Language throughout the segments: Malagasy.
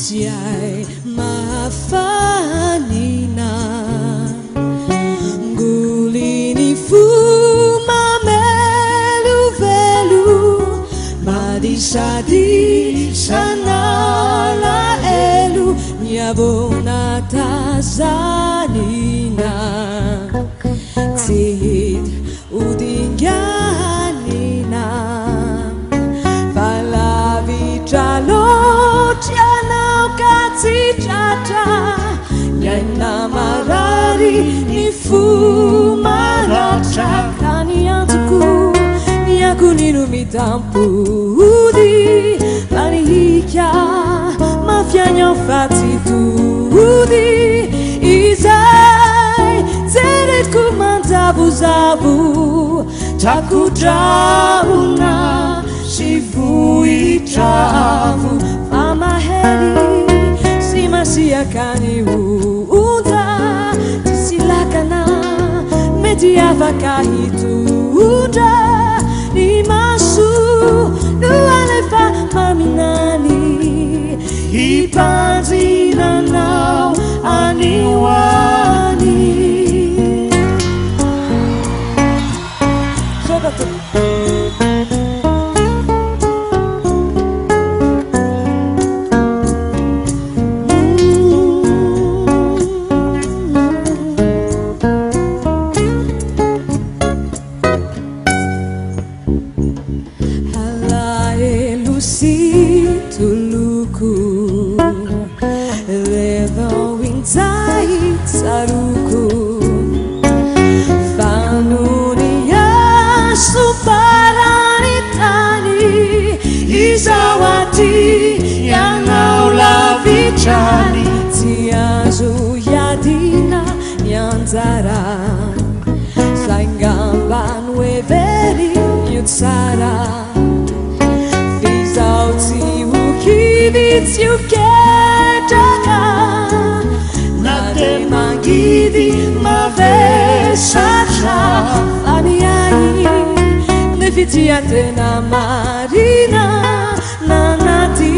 siay mafanina ngulini fuma melu velu madisadi sanala elu nyabona tazanina tsid udinganina Yana marari ni fumaracha kani antuku yaku ninu mitampudi lani hikya mafia nyofati tudi izai zeret kumantabu zabu takujabuna shivu itavu mama heri siakani uda tisilakana media vakahitu uda ni masu nualefa maminani ipanzina now aniwani tuluku levo inzai saruku fanunia suparanitani izawati yangaula vichani tiazu yadina nyanzara sangamban weveri yutsara It's you get Nate mangidi mavesha Aniai Nefitiate na marina Nanati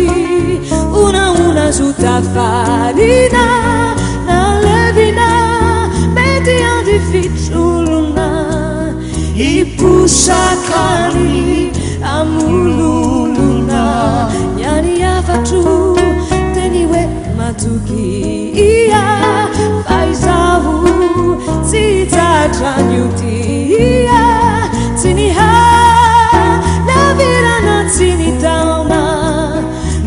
Una zuta farina Na levina Meti andificuluna Ipusakani amululuna Fatu teniwe matukia faizahu zitachanyutia tiniha navira na tinitaona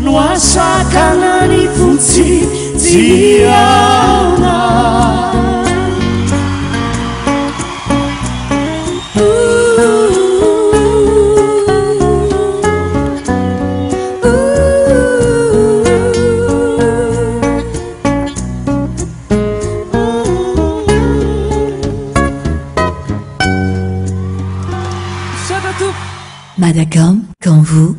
nwashakana nifuti tiaona Madacom, quand vous